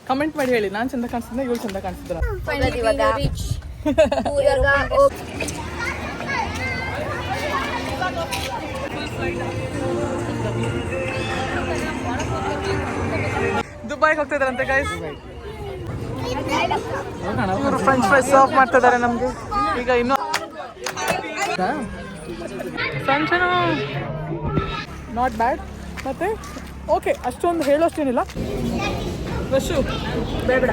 Comment ಮಾಡಿ ಹೇಳಿ, ನಾನು ಚಂದ ಕಾಣಿಸ್ತಿದ್ದೆ, ಇವಳು ಚಂದ ಕಾಣಿಸ್ತಿದ್ರ? ದುಬೈಗೆ ಹೋಗ್ತಿದಾರಂತೆ ಗೈಸ್. ಇವರು ಫ್ರೆಂಚ್ ಫ್ರೈಸ್ ಸರ್ವ್ ಮಾಡ್ತಾ ಇದಾರೆ ನಮ್ಗೆ. ಈಗ ಇನ್ನು ನಾಟ್ ಬ್ಯಾಡ್. ಮತ್ತೆ ಓಕೆ, ಅಷ್ಟೊಂದು ಹೇಳೋಷ್ಟೇನಿಲ್ಲ. ರಶು ಬೇಡ.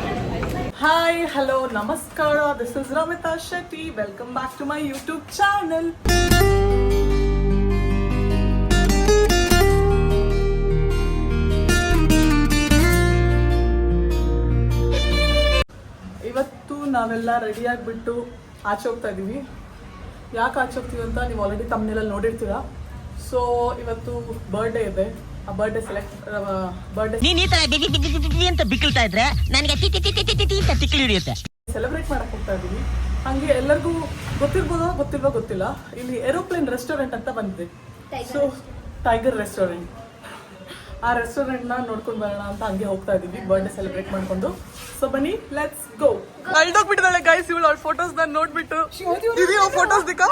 ಹಾಯ್, ಹಲೋ, ನಮಸ್ಕಾರ. This is Ramitha Shetty. Welcome back to my YouTube channel. ಇವತ್ತು ನಾವೆಲ್ಲ ರೆಡಿ ಆಗಿಬಿಟ್ಟು ಆಚೆ ಹೋಗ್ತಾ ಇದ್ದೀವಿ. ಯಾಕೆ ಆಚೆ ಹೋಗ್ತೀವಿ ಅಂತ ನೀವು ಆಲ್ರೆಡಿ ತಮ್ಮನೆಲ್ಲ ನೋಡಿರ್ತೀರಾ. ಸೊ ಇವತ್ತು ಬರ್ಡೇ ಇದೆ. ಆ ಬರ್ಡೇ ಸೆಲೆಬ್ರೇಟ್ ಮಾಡಕ್ ಹೋಗ್ತಾ ಇದೀವಿ. ಹಂಗೆ ಎಲ್ಲರಿಗೂ ಗೊತ್ತಿಲ್ವೋ ಗೊತ್ತಿಲ್ಲ, ಇಲ್ಲಿ ಏರೋಪ್ಲೇನ್ ರೆಸ್ಟೋರೆಂಟ್ ಅಂತ ಬಂದಿದೆ. ಸೊ ಟೈಗರ್ ರೆಸ್ಟೋರೆಂಟ್, ಆ ರೆಸ್ಟೋರೆಂಟ್ ನ ನೋಡ್ಕೊಂಡು ಬರೋಣ ಅಂತ ಹಂಗೆ ಹೋಗ್ತಾ ಇದೀವಿ ಬರ್ಡೇ ಸೆಲೆಬ್ರೇಟ್ ಮಾಡ್ಕೊಂಡು. ಸೊ ಬನ್ನಿ, ಲೆಟ್ಸ್ ಗೋ. ಅಳ್ದೋಗ್ಬಿಟ್ಟಿದ್ದಾಳೆ ಗೈಸ್ ಇವಳು. ಅವ್ಳ ಫೋಟೋಸ್ ನಾನು ನೋಡ್ಬಿಟ್ಟು ಫೋಟೋಸ್ ದಿಕ್ಕಾ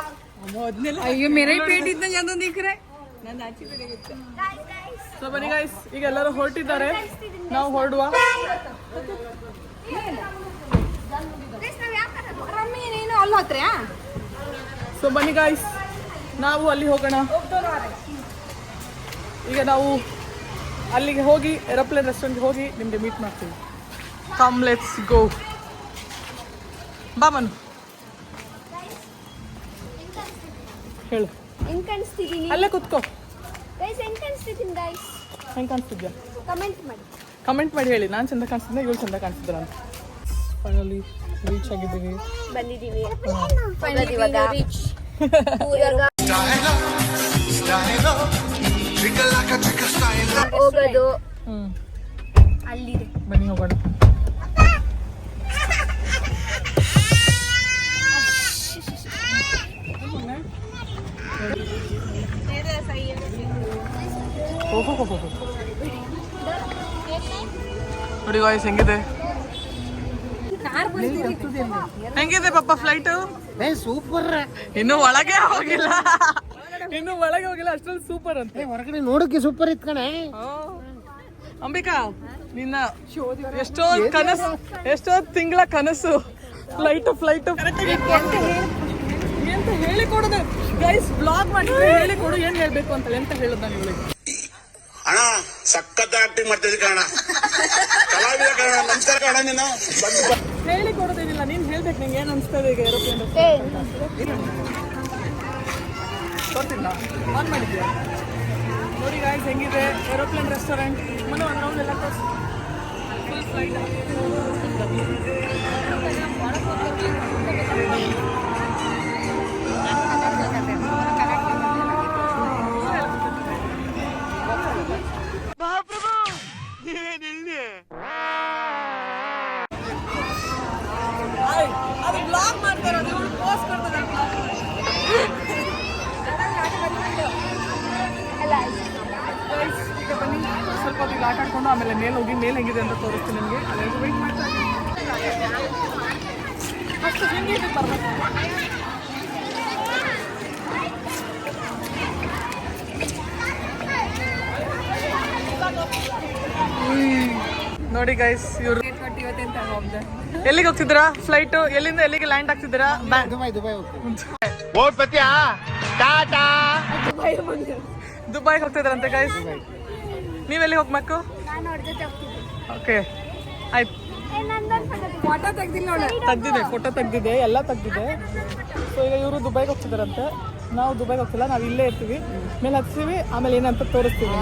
ಅಯ್ಯೋ ಮೇರೆ ಪೇಟ್ ಇದ್ದ ಯಾವ್ದೋ ದಿಕ್ರೆ. ಸೊ ಬನ್ನಿ ಗೈಸ್, ಈಗ ಎಲ್ಲರೂ ಹೊರಟಿದ್ದಾರೆ, ನಾವು ಹೊರಡುವ. ಸೊ ಬನ್ನಿ ಗೈಸ್, ನಾವು ಅಲ್ಲಿ ಹೋಗೋಣ. ಈಗ ನಾವು ಅಲ್ಲಿಗೆ ಹೋಗಿ ಏರೋಪ್ಲೇನ್ ರೆಸ್ಟೋರೆಂಟ್ಗೆ ಹೋಗಿ ನಿಮಗೆ ಮೀಟ್ ಮಾಡ್ತೀವಿ. Come let's go. ಬಾ ಮನು, ಹೇಳು. ಅಲ್ಲೇ ಕುತ್ಕೋ. ಹೆಂಗೆ ಕಾಣಿಸ್ತಿದ್ಯಾ? ಕಮೆಂಟ್ ಮಾಡಿ ಹೇಳಿ, ನಾನು ಚಂದ ಕಾಣಿಸ್ತಿದ್ದೆ, ಇವಳು ಚಂದ ಕಾಣಿಸ್ತಿದ್ರ ಅಂತ. ಫೈನಲಿ ರೀಚ್ ಆಗಿದ್ದೀವಿ, ಬಂದಿದ್ದೀವಿ. ಹೋಗೋದು ಅಲ್ಲಿದೆ, ಬನ್ನಿ ಹೋಗೋಣ. ನೋಡಿ ಗಾಯ್ಸ್, ಹೆಂಗಿದೆ ಪಾಪ ಫ್ಲೈಟ್? ಸೂಪರ್. ಇನ್ನು ಒಳಗೆ ಹೋಗಿಲ್ಲ, ಅಷ್ಟ್ರಲ್ಲಿ ಸೂಪರ್ ಅಂತ. ಹೊರಗಡೆ ನೋಡಕ್ಕೆ ಸೂಪರ್ ಇತ್ತು ಕಣೆ. ಅಂಬಿಕಾ, ನಿನ್ನ ಎಷ್ಟೋ ತಿಂಗಳ ಕನಸು ಫ್ಲೈಟ್ ಎಂತ ಹೇಳಿಕೊಡೋದು ಗೈಸ್. ಬ್ಲಾಗ್ ಮಾಡಿ ಹೇಳಿಕೊಡು, ಏನ್ ಹೇಳ್ಬೇಕು ಅಂತ ಎಂತ ಹೇಳೋದು ನಾನು ಇವಳಿಗೆ. ಅಣ್ಣ ಸಖತ್ ಆಕ್ಟಿಂಗ್ ಮಾಡ್ತಿದ್ದೆ ಕಣ, ಕಲಾವಿದ ಕಣ. ನಮಸ್ಕಾರ ಕಣ. ನೀನು ಹೇಳಿಕೊಡೋದೇನಿಲ್ಲ, ನೀನ್ ಹೇಳ್ಬೇಕು ನಂಗೆ ಏನ್ ಅನ್ಸ್ತದೆ ಈಗ ಏರೋಪ್ಲೇನ್ ಗೊತ್ತಿಲ್ಲ. ಆನ್ ಮಾಡಿದ್ಯಾ? ನೋಡಿ ಗಾಯ್ಸ್, ಹೆಂಗಿದೆ ಏರೋಪ್ಲೇನ್ ರೆಸ್ಟೋರೆಂಟ್. ಮನೆ ಒಂದು ರೌಂಡ್ ಎಲ್ಲ ಫುಲ್ ಫ್ಲೈಟ್. ಅದು ಬ್ಲಾಗ್ ಮಾಡ್ತಾ ಇರೋದು, ಇವಳು ಪೋಸ್ಟ್ ಮಾಡ್ತಾರೆ. ಈಗ ಬನ್ನಿ, ಸ್ವಲ್ಪ ಹೊತ್ತಿಗೆ ಆಟ ಆಡ್ಕೊಂಡು ಆಮೇಲೆ ಮೇಲೆ ಹೋಗಿ ಮೇಲೆ ಹೆಂಗಿದೆ ಅಂತ ತೋರಿಸ್ತೀನಿ ನಿಮಗೆ. ಅಲ್ಲಿಗೆ ವೆಯ್ಟ್ ಮಾಡ್ತಾ ಅಷ್ಟು ಹೆಂಗಿದೆ ಬರ್ಬೇಕು. ನೋಡಿ ಗೈಸ್, ಇವರು ಎಲ್ಲಿಗೆ ಹೋಗ್ತಿದ್ದೀರಾ? ಫ್ಲೈಟ್ ಎಲ್ಲಿಂದ ಎಲ್ಲಿಗೆ ಲ್ಯಾಂಡ್ ಆಗ್ತಿದ್ದೀರಾ? ದುಬೈಗೆ ಹೋಗ್ತಿದಾರಂತೆ ಗೈಸ್. ನೀವೆಲ್ಲಿಗೆ ಹೋಗ್ಬೇಕು? ಓಕೆ, ಆಯ್ತು. ಫೋಟೋ ತೆಗ್ದಿದೆ, ಎಲ್ಲ ತೆಗ್ದಿದೆ. ಸೊ ಈಗ ಇವರು ದುಬೈಗೆ ಹೋಗ್ತಿದಾರಂತೆ, ನಾವು ದುಬೈಗೆ ಹೋಗ್ತಿಲ್ಲ, ನಾವು ಇಲ್ಲೇ ಇರ್ತೀವಿ. ಮೇಲೆ ಹತ್ತೀವಿ, ಆಮೇಲೆ ಏನಂತ ತೋರಿಸ್ತೀವಿ.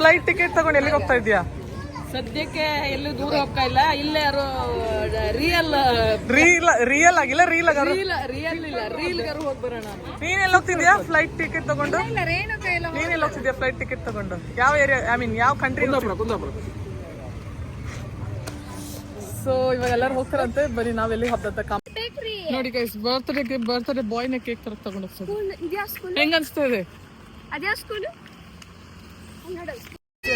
ಫ್ಲೈಟ್ ಟಿಕೆಟ್ ತಗೊಂಡು ಎಲ್ಲಿಗೆ ಹೋಗ್ತಾ ಇದೀಯಾ? ಸದ್ಯಕ್ಕೆ ಎಲ್ಲೂ ದೂರ ಹೋಗ್ತಾ ಇಲ್ಲ, ಇಲ್ಲೇ ಯಾರು ರಿಯಲ್ ಆಗಿಲ್ಲ, ರೀಲ್ ಗಾರು ಹೋಗಿ ಬರೋಣ. ನೀನ್ ಎಲ್ಲಿ ಹೋಗ್ತಿದ್ಯಾ ಫ್ಲೈಟ್ ಟಿಕೆಟ್ ತಗೊಂಡು? ನೀನ್ ಎಲ್ಲಿ ಹೋಗ್ತಿದ್ಯಾ ಫ್ಲೈಟ್ ಟಿಕೆಟ್ ತಗೊಂಡು? ಯಾವ ಏರಿಯಾ, ಐ ಮೀನ್ ಯಾವ ಕಂಟ್ರಿ? ಕುಂದಾಪುರ. ಸೊ ಇವಾಗ ಎಲ್ಲರೂ ಹೋಗ್ತಾರಂತೆ. ಬರೀ ನಾವೆಲ್ಲಿ ಹಬ್ಬದ ನೋಡಿ ಗೈಸ್, ಬರ್ತ್ಡೇ ಬಾಯ್ನ ಕೇಕ್ ತರ ತಗೊಂಡು ಹೋಗ್ತಾರೆ. ಹೆಂಗ ಅನ್ಸ್ತಾ ಇದೆ?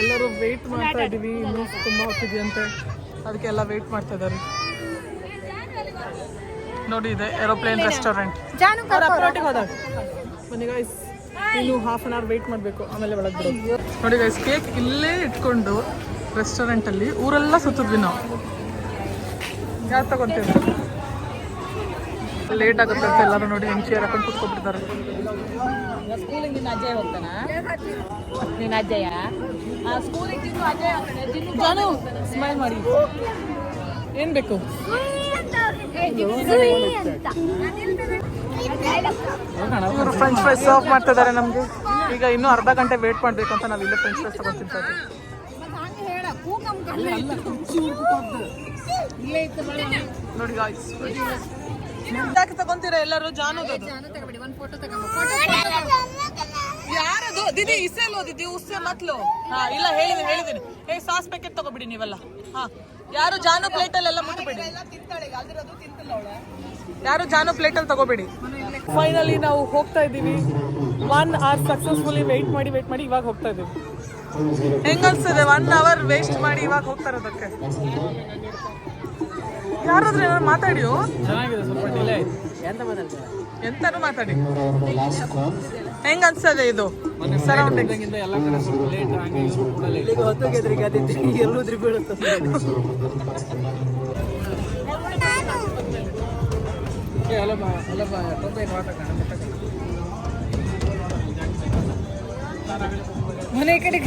ಎಲ್ಲರೂ ವೇಟ್ ಮಾಡ್ತಾ ಇದೀವಿ, ಇನ್ನೂ ತುಂಬಾ ಹೋಗ್ತಿದ್ವಿ ಅಂತೆ. ಅದಕ್ಕೆಲ್ಲ ವೇಟ್ ಮಾಡ್ತಾ ಇದ್ದಾರೆ. ನೋಡಿ ಇದೆ ಏರೋಪ್ಲೇನ್ ರೆಸ್ಟೋರೆಂಟ್. ಬನ್ನಿ ಗೈಸ್, ಇನ್ನು ಹಾಫ್ ಅನ್ ಅವರ್ ವೇಟ್ ಮಾಡಬೇಕು, ಆಮೇಲೆ ಒಳಗೆ ಬರೋದು. ನೋಡಿ ಗೈಸ್, ಕೇಕ್ ಇಲ್ಲೇ ಇಟ್ಕೊಂಡು ರೆಸ್ಟೋರೆಂಟಲ್ಲಿ ಊರೆಲ್ಲ ಸುತ್ತಿದ್ವಿ ನಾವು. ಯಾರು ತಗೊಂತೀವಿ? ಲೇಟ್ ಆಗುತ್ತೆ ಅಂತ ಎಲ್ಲರೂ ನೋಡಿ ಹೆಂಗೆ ಚೇರ್ ಹಾಕೊಂಡು ಕುತ್ಕೊಬಿಡ್ತಾರೆ. ಸ್ಕೂಲಿಗೆ ನಿನ್ನ ಅಜ್ಜಯ್ಯ ಹೋಗ್ತಾನ? ನಿನ್ನ ಅಜ್ಜಯ್ಯ ಸ್ಕೂಲಿಗೆ ಜಾನು ಸ್ಮೈಲ್ ಮಾಡಿ. ಏನು ಬೇಕು? ಇವರು ಫ್ರೆಂಚ್ ಫ್ರೈಸ್ ಸರ್ವ್ ಮಾಡ್ತಾ ಇದ್ದಾರೆ ನಮಗೆ. ಈಗ ಇನ್ನೂ ಅರ್ಧ ಗಂಟೆ ವೇಟ್ ಮಾಡಬೇಕು ಅಂತ ನಾವು ಇಲ್ಲೇ ಫ್ರೆಂಚ್ ಫ್ರೈಸ್ ತಗೊಂಡು ತಿಂತಾ ಇದ್ದೀವಿ. ನೋಡಿ ಗಾಯ್ಸ್, ಯಾಕೆ ತಗೊಂತೀರಾ ಎಲ್ಲರೂ? ಜಾನುದದು ಯಾರದು? ದಿದಿ ಇಸೆಲ್ಲೋ ದಿದಿ ಉಸ್ಸೆ ಮತ್ಲು. ಹಾ ಇಲ್ಲ, ಹೇಳಿದ್ದೀನಿ. ಸಾಸ್ ಪ್ಯಾಕೆಟ್ ತಗೋಬಿಡಿ ನೀವೆಲ್ಲ. ಹಾ, ಯಾರು ಜಾನು ಪ್ಲೇಟಲ್ಲೆಲ್ಲ ಮುಟ್ಟಬೇಡಿ. ಯಾರು ಜಾನು ಪ್ಲೇಟಲ್ಲಿ ತಗೋಬೇಡಿ. ಫೈನಲಿ ನಾವು ಹೋಗ್ತಾ ಇದ್ದೀವಿ. 1 hour ಸಕ್ಸಸ್ಫುಲಿ ವೇಟ್ ಮಾಡಿ ಇವಾಗ ಹೋಗ್ತಾ ಇದ್ದೀವಿ. ಹೆಂಗನ್ಸ್ತದೆ 1 hour ವೇಸ್ಟ್ ಮಾಡಿ ಇವಾಗ ಹೋಗ್ತಾ ಇರೋದಕ್ಕೆ? ಯಾರಾದ್ರೂ ಏನಾದ್ರು ಮಾತಾಡಿಯೋ? ಚೆನ್ನಾಗಿದೆ, ಸ್ವಲ್ಪ ಡಿಲೇ ಆಯ್ತು. ಎಂತಾರು ಮಾತಾಡಿ. ಹೆಂಗ ಅನ್ಸ್ತದೆ ಇದು ಸರೌಂಡಿಂಗ್? ಎಲ್ಲ ಕಡೆ ಸ್ವಲ್ಪ ಲೇಟ್, ಹಾಗೆ ಇವರು ಕೂಡ ಲೇಟ್. ಎಲ್ಲೂದ್ರಿ ಬೀಳುತ್ತೆ. ಮನೆ ಕಡೆ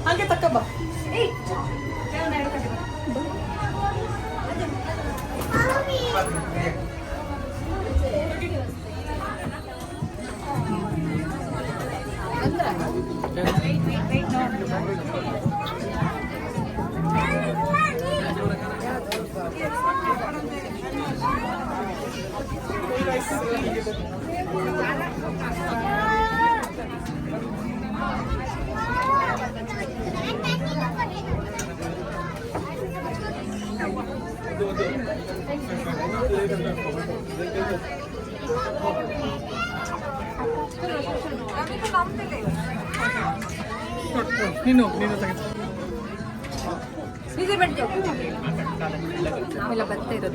ಹಾಗೆ ತಕ್ಕಬ್ಬ. ನೀನು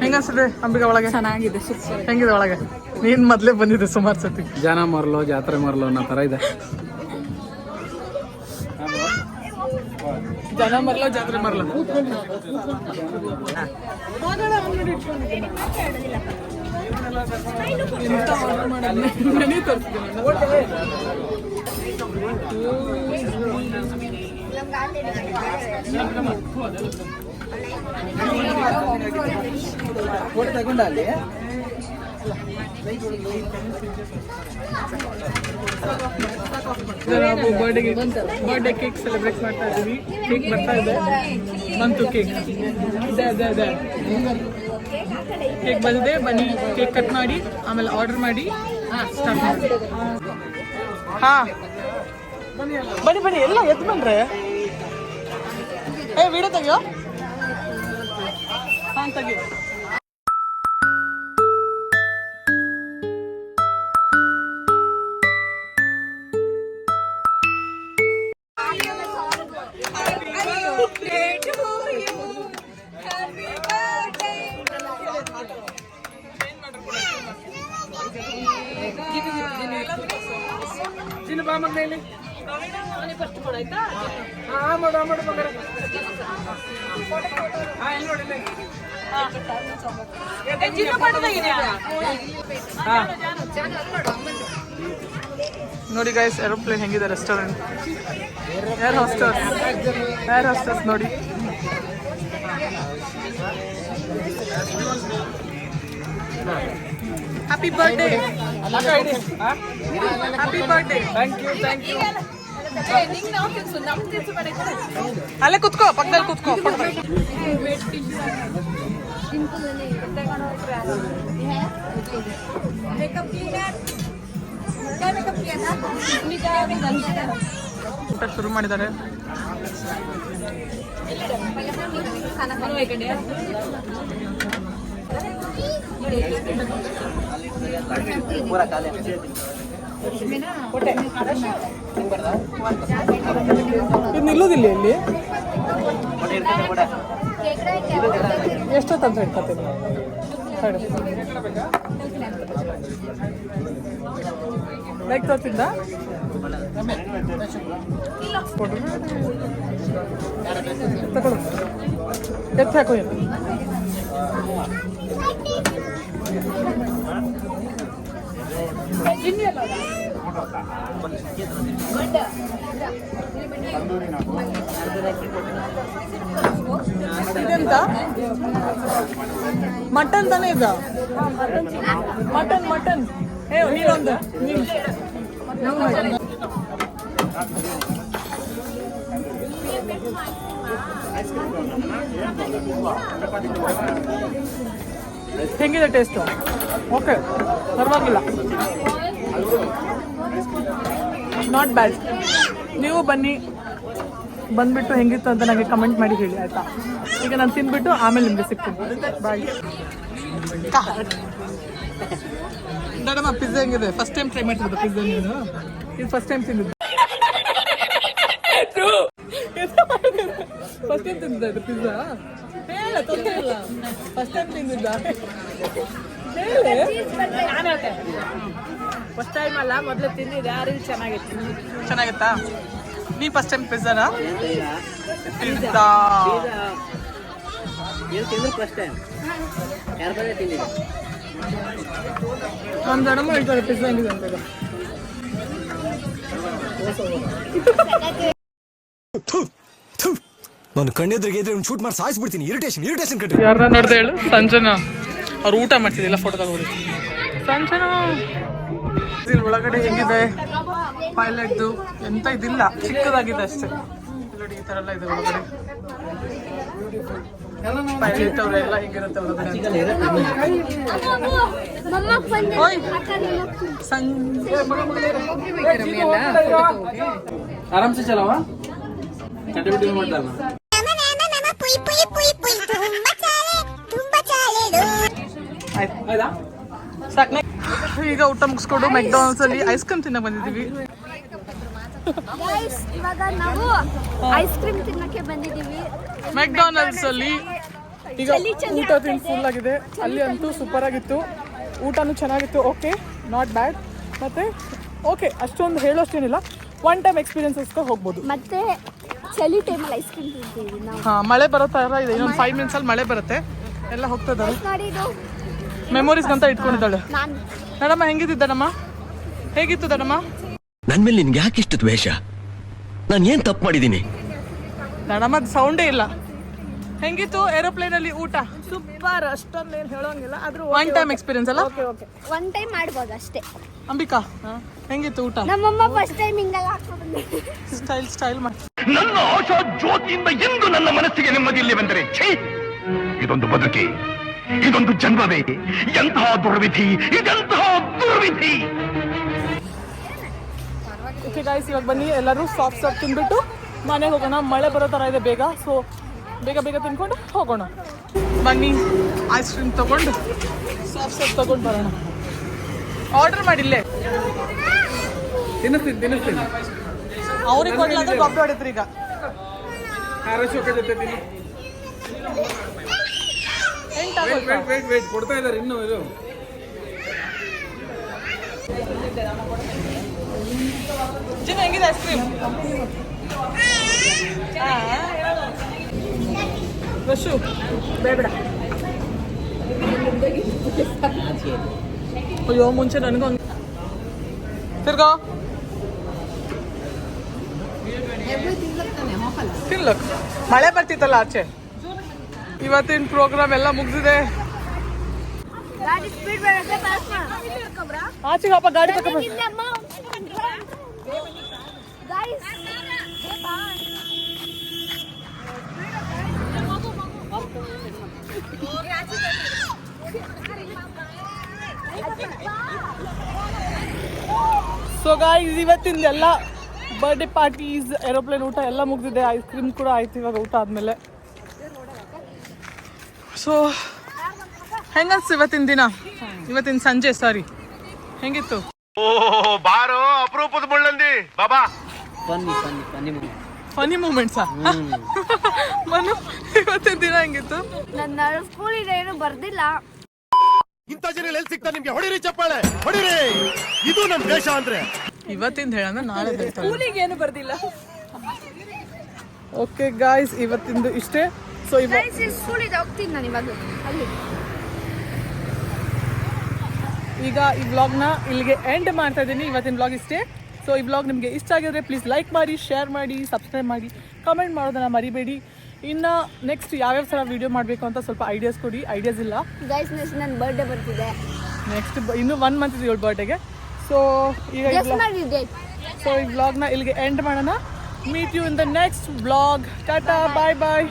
ಹೆಂಗನ್ಸಿದೆ ಅಂಬಿಕಾ ಒಳಗೆ? ಚೆನ್ನಾಗಿದೆ, ಹೆಂಗಿದೆ ಒಳಗೆ? ನೀನ್ ಮೊದ್ಲೇ ಬಂದಿದೆ ಸುಮಾರು ಸತಿ. ಜನ ಮರಲು ಜಾತ್ರೆ ಮರಲು ಅನ್ನೋ ಥರ ಇದೆ. ಜನ ಮರಲ ಜಾತ್ರೆ ಮರಲ. ಎಂತ ಆರ್ಡರ್ ಮಾಡೋದು ಮನೆ ತೋರಿಸ್ತೀನಿ. ತಗೊಂಡ ಅಲ್ಲಿ ನಾವು ಬರ್ಡೇ ಕೇಕ್ ಸೆಲೆಬ್ರೇಟ್ ಮಾಡ್ತಾ ಇದ್ದೀವಿ. ಕೇಕ್ ಬರ್ತಾ ಇದೆ, ಬಂತು ಕೇಕ್. ಇದೆ ಕೇಕ್ ಬಂದಿದೆ. ಬನ್ನಿ ಕೇಕ್ ಕಟ್ ಮಾಡಿ ಆಮೇಲೆ ಆರ್ಡರ್ ಮಾಡಿ ಸ್ಟಾರ್ಟ್ ಮಾಡಿ. ಹಾ ಬನ್ನಿ ಎಲ್ಲ ಎದ್ದು ಬಂದ್ರೆ. ವಿಡಿಯೋ ತೆಗಿಯೋ. ಹಾಂ ತೆಗಿ. ಬಾ ಮಗನೇ ಇಲ್ಲಿ. ಫಸ್ಟ್ ಕೊಡಾಯ್ತಾ ಮಾಡು ಮಗನೇ. ಇಲ್ಲಿ ನೋಡಿ ಇಲ್ಲಿ. ನೋಡಿ ಗೈಸ್, ಏರೋಪ್ಲೇನ್ ಹೆಂಗಿದೆ, ರೆಸ್ಟೋರೆಂಟ್, ಏರ್ ಹೋಸ್ಟಸ್ ನೋಡಿ. Happy birthday. Happy birthday. Thank you. ಅಲ್ಲೇ ಕುತ್ಕೋ, ಪಕ್ಕದಲ್ಲಿ ಕುತ್ಕೋ. ಊಟ ಶುರು ಮಾಡಿದ್ದಾರೆ. ಇದು ನಿಲ್ಲೋದಿಲ್ಲ ಇಲ್ಲಿ. ಎಷ್ಟೊತ್ತಂತ ಇಟ್ಕೊತೀನಿ. ಲೈಕ್ ತೋರ್ಸಿದ್ದ ತಗೊಳ್ಳು, ಎತ್ತು ಹಾಕೋ. ಏನು ಇದೆಂತ ಮಟನ್ ತಾನೇ ಇದ್ದ? ಮಟನ್ ನೀನೊಂದು ಹೆಂಗಿದೆ ಟೇಸ್ಟು? ಓಕೆ, ಪರವಾಗಿಲ್ಲ, ನಾಟ್ ಬ್ಯಾಡ್. ನೀವು ಬಂದ್ಬಿಟ್ಟು ಹೆಂಗಿತ್ತು ಅಂತ ನನಗೆ ಕಮೆಂಟ್ ಮಾಡಿ ಹೇಳಿ, ಆಯ್ತಾ? ಈಗ ನಾನು ತಿಂದ್ಬಿಟ್ಟು ಆಮೇಲೆ ನಿಮಗೆ ಸಿಗ್ತೀನಿ. ಬಾಯ್. ಮೇಡಮ್, ಪಿಜ್ಜಾ ಹೆಂಗಿದೆ? ಫಸ್ಟ್ ಟೈಮ್ ಟ್ರೈ ಮಾಡ್ತಿರೋದು ಪಿಜ್ಜಾ ನೀನು? ಇದು ಫಸ್ಟ್ ಟೈಮ್ ತಿಂದಿದ್ದು? ಫಸ್ಟ್ ಟೈಮ್ ತಿಂದಿದ್ದ ಇದು ಪಿಜ್ಜಾ? ಹೇಳ, ತೊಂದರೆ ಇಲ್ಲ. ಫಸ್ಟ್ ಟೈಮ್ ತಿಂದಿದ್ದ? ಫಸ್ಟ್ ಟೈಮ್ ಅಲ್ಲ, ಮೊದಲು ತಿಂದಿದ್ದೆ. ಯಾರಿಗೂ ಚೆನ್ನಾಗಿತ್ತಾ? ನೀ ಫಸ್ಟ್ ಟೈಮ್ ಪಿಜ್ಜಾನಾ? ಪಿಜ್ಜಾ ಫಸ್ಟ್ ಟೈಮ್ ಯಾರು ಬಂದ್ರೆ ತಿಂದಿದ್ದೆ. ನಮ್ಮ ದಡಮ್ಮ ಹೇಳ್ತಾರೆ ಪಿಜ್ಜಾ ಹೆಂಗಿದೆ ಅಂತ. ನಾನು ಕಣ್ಣೆದ್ರಿಗೆ ಇದ್ರೆ ಶೂಟ್ ಮಾಡಿ ಸಾಯಿಸ್ಬಿಡ್ತೀನಿ. ಇರಿಟೇಷನ್ ಕಟ್ಟಿ. ಯಾರನ್ನ ನೋಡ್ದೆ ಹೇಳು? ಸಂಜನಾ. ಅವ್ರು ಊಟ ಮಾಡ್ತಿದ್ದಿಲ್ಲ, ಫೋಟೋ ತಗೋರಿ. ಸಂಜನಾ ಇಲ್ಲಿ ಒಳಗಡೆ ಹೆಂಗಿದೆ? ಪೈಲಟ್ದು ಎಂತ ಇದಿಲ್ಲ, ಚಿಕ್ಕದಾಗಿದೆ ಅಷ್ಟೇ. ನೋಡಿ, ಈ ಥರ ಎಲ್ಲ ಇದೆ ಒಳಗಡೆ. ಪೈಲಟ್ ಅವರೆಲ್ಲ ಹಿಂಗಿರುತ್ತೆ ಒಳಗಡೆ. ಓಯ್ ಆರಾಮ್ಸೆ ಚಲವ ಚಟಬಿಟಿ ಮಾಡ್ತಾರ. ಈಗ ಊಟ ಮುಗಿಸ್ಕೊಂಡು ಮೆಕ್ಡೊನಾಲ್ಡ್ಸ್ ಅಲ್ಲಿ ಐಸ್ ಕ್ರೀಮ್ ತಿನ್ನಕ್ ಬಂದಿದ್ದೀವಿ. ಇವಾಗ ನಾವು ಐಸ್ ಕ್ರೀಮ್ ತಿನ್ನಕ್ಕೆ ಬಂದಿದ್ದೀವಿ ಮೆಕ್ಡೊನಾಲ್ಡ್ಸ್ ಅಲ್ಲಿ. ಈಗ ಊಟ ತಿಂದು ಫುಲ್ ಆಗಿದೆ. ಅಲ್ಲಿ ಅಂತೂ ಸೂಪರ್ ಆಗಿತ್ತು, ಊಟನೂ ಚೆನ್ನಾಗಿತ್ತು. Okay, not bad. ಮತ್ತೆ ಓಕೆ, ಅಷ್ಟೊಂದು ಹೇಳೋಷ್ಟೇನಿಲ್ಲ. ಒನ್ ಟೈಮ್ ಎಕ್ಸ್ಪೀರಿಯನ್ಸಸ್ಗೆ ಹೋಗ್ಬೋದು. ಮತ್ತೆ ಚಳಿ ಟೈಮಲ್ಲಿ ಐಸ್ ಕ್ರೀಮ್ ತಿಂತೀವಿ ನಾವು. ಹಾಂ, ಮಳೆ ಬರೋ ಥರ ಇದೆ. ಇನ್ನೊಂದು 5 ಮಿನಿಟ್ಸಲ್ಲಿ ಮಳೆ ಬರುತ್ತೆ. ಎಲ್ಲ ಹೋಗ್ತದಾಳೆ, ನೋಡಿ ಇದು ಮೆಮೊರೀಸ್ಗಂತ ಇಟ್ಕೊಂಡಿದ್ದಾಳೆ. ನಾನು ದಡಮ್ಮ ಹೆಂಗಿದ್ದು ದಡಮ್ಮ? ಹೇಗಿತ್ತು ದಡಮ್ಮ? ನನ್ ಮೇಲೆ ನಿನ್ಗೆ ಯಾಕೆ ಇಷ್ಟು ದ್ವೇಷ? ನಾನು ಏನ್ ತಪ್ಪು ಮಾಡಿದ್ದೀನಿ? ದಡಮ್ಮದ ಸೌಂಡೇ ಇಲ್ಲ. ಹೆಂಗಿತ್ತು ಏರೋಪ್ಲೇನ್ ಅಲ್ಲಿ ಊಟ? ಸೂಪರ್, ಅಷ್ಟೊಂದು ಏನು ಹೇಳೋಂಗಿಲ್ಲ. ಆದ್ರೂ ಒನ್ ಟೈಮ್ ಎಕ್ಸ್ಪೀರಿಯನ್ಸ್ ಅಲ್ಲ? ಒನ್ ಟೈಮ್ ಮಾಡ್ಬೋದು ಅಷ್ಟೇ. ಅಂಬಿಕಾ, ಹೆಂಗಿತ್ತು ಊಟ? ನಮ್ಮಮ್ಮ ಫಸ್ಟ್ ಟೈಮ್ ಹಿಂಗೆಲ್ಲ ಹಾಕೊಂಡು ಸ್ಟೈಲ್ ಮಾಡಿ. ನನ್ನ ಆಶಾ ಜ್ಯೋತಿಯಿಂದ ಎಂದು ನನ್ನ ಮನಸ್ಸಿಗೆ ನೆಮ್ಮದಿಯಲ್ಲಿ ಬಂದರೆ ಛೇ, ಇದೊಂದು ಬದುಕಿ, ಇದೊಂದು ಜನ್ಮವೇ, ಎಂತಹ ದುರ್ವಿಧಿ, ಇದೆಂತಹ ದುರ್ವಿಧಿ. ಓಕೆ ಗಾಯ್ಸ್, ಇವಾಗ ಬನ್ನಿ ಎಲ್ಲರೂ ಸಾಫ್ಟ್ ತಿಂದ್ಬಿಟ್ಟು ಮನೆಗೆ ಹೋಗೋಣ. ಮಳೆ ಬರೋ ಥರ ಇದೆ ಬೇಗ, ಸೊ ಬೇಗ ತಿನ್ಕೊಂಡು ಹೋಗೋಣ. ಬನ್ನಿ, ಐಸ್ ಕ್ರೀಮ್ ತೊಗೊಂಡು ಸಾಫ್ಟ್ ತೊಗೊಂಡು ಬರೋಣ. ಆರ್ಡರ್ ಮಾಡಿಲ್ಲೇ ತಿನ್ನಿಸ್ತೀನಿ ಅವ್ರಿಗೆ ಕೊಡ್ಲಾದ್ರೆ ಗೊಬ್ಬರ ಹೊಡಿತ್ರಿ. ಈಗ ಅಶೋಕ ಜೊತೆ ತಿನ್ನಿ. ವೇಟ್ ಕೊಡ್ತಾ ಇದ್ದಾರೆ ಇನ್ನು. ಇದು ಜಿನ್ ಹೆಂಗಿದೆ ಐಸ್ ಕ್ರೀಮ್? ರಶು ಬೇಡ. ಅಯ್ಯೋ ಮುಂಚೆ ನನಗೊಂದು ತಿರ್ಗಾ ತಿನ್ಲಕ್ ಮಳೆ ಬರ್ತಿತ್ತಲ್ಲ ಆಚೆ. ಇವತ್ತಿನ ಪ್ರೋಗ್ರಾಮ್ ಎಲ್ಲ ಮುಗ್ದಿದೆ. ಗಾಡಿ ಸ್ಪೀಡ್ ಬರುತ್ತೆ ಪಾಸ್ ಮಾಡು. ಆಚೆಗೆ ಹಬ್ಬ ಗಾಡಿ ತಗೊಂಡು ಗಾಯ್ಸ್ ಸೊ ಗಾಯ್ಸ್ ಇವತ್ತಿಂದ ಎಲ್ಲ ಬರ್ಡೇ ಪಾರ್ಟೀಸ್, ಏರೋಪ್ಲೇನ್ ಊಟ ಎಲ್ಲ ಮುಗ್ದಿದೆ. ಐಸ್ ಕ್ರೀಮ್ ಕೂಡ ಆಯ್ತು ಇವಾಗ ಊಟ ಆದಮೇಲೆ. ಸೊ ಹೆಂಗನ್ಸ್ತು ಇವತ್ತಿನ ದಿನ, ಇವತ್ತಿನ ಸಂಜೆ ಸಾರಿ ಹೆಂಗಿತ್ತು? ಓ ಬಾರೋ ಅಪರೂಪದ ಮುಳ್ಳಂದಿ ಬಾಬಾ. ಫನಿ ಮೂಮೆಂಟ್ಸಾ? ಮನು ಇವತ್ತಿನ ದಿನ ಹೆಂಗಿತ್ತು? ನನ್ನ ಸ್ಕೂಲಿಗೆ ಏನು ಬರ್ದಿಲ್ಲ. ಇಂಥ ಜನ ಎಲ್ಲಿ ಸಿಗ್ತಾರೆ ನಿಮ್ಗೆ? ಹೊಡಿರಿ ಚಪ್ಪಾಳೆ ಹೊಡಿರಿ, ಇದು ನಮ್ ದೇಶ ಅಂದ್ರೆ. ಇವತ್ತಿಂದ ಹೇಳೋಣ ನಾಳೆ ಸ್ಕೂಲಿಗೆ ಏನು ಬರ್ದಿಲ್ಲ. ಓಕೆ ಗಾಯ್ಸ್ ಇವತ್ತಿಂದು ಇಷ್ಟೇ. ಸೊ ಗೈಸ್ ಸ್ಕೂಲಿಗೆ ಹೋಗ್ತೀನಿ ನಾನು ಇವಾಗ ಅಲ್ಲಿ. ಈಗ ಈ ವ್ಲಾಗ್ನ ಇಲ್ಲಿಗೆ ಎಂಡ್ ಮಾಡ್ತಾ ಇದ್ದೀನಿ. ಇವತ್ತಿನ ವ್ಲಾಗ್ ಇಷ್ಟೇ. ಸೊ ಈ ವ್ಲಾಗ್ ನಿಮಗೆ ಇಷ್ಟ ಆಗಿದ್ರೆ ಪ್ಲೀಸ್ ಲೈಕ್ ಮಾಡಿ, ಶೇರ್ ಮಾಡಿ, ಸಬ್ಸ್ಕ್ರೈಬ್ ಮಾಡಿ, ಕಮೆಂಟ್ ಮಾಡೋದನ್ನ ಮರಿಬೇಡಿ. ಇನ್ನು ನೆಕ್ಸ್ಟ್ ಯಾವ್ಯಾವ ಥರ ವೀಡಿಯೋ ಮಾಡಬೇಕು ಅಂತ ಸ್ವಲ್ಪ ಐಡಿಯಾಸ್ ಕೊಡಿ. ಐಡಿಯಾಸ್ ಇಲ್ಲ. ಗೈಸ್ ನೆಕ್ಸ್ಟ್ ನನ್ನ ಬರ್ಡೇ ಬರ್ತಿದೆ. ನೆಕ್ಸ್ಟ್ ಇನ್ನೂ 1 ಮಂತ್ ಇದೆ ಇವಳ ಬರ್ಡೇಗೆ. ಸೊ ಈಗ ಸೊ ಈ ವ್ಲಾಗ್ನ ಇಲ್ಲಿಗೆ ಎಂಡ್ ಮಾಡೋಣ. Meet you in the next vlog. Tata, bye bye.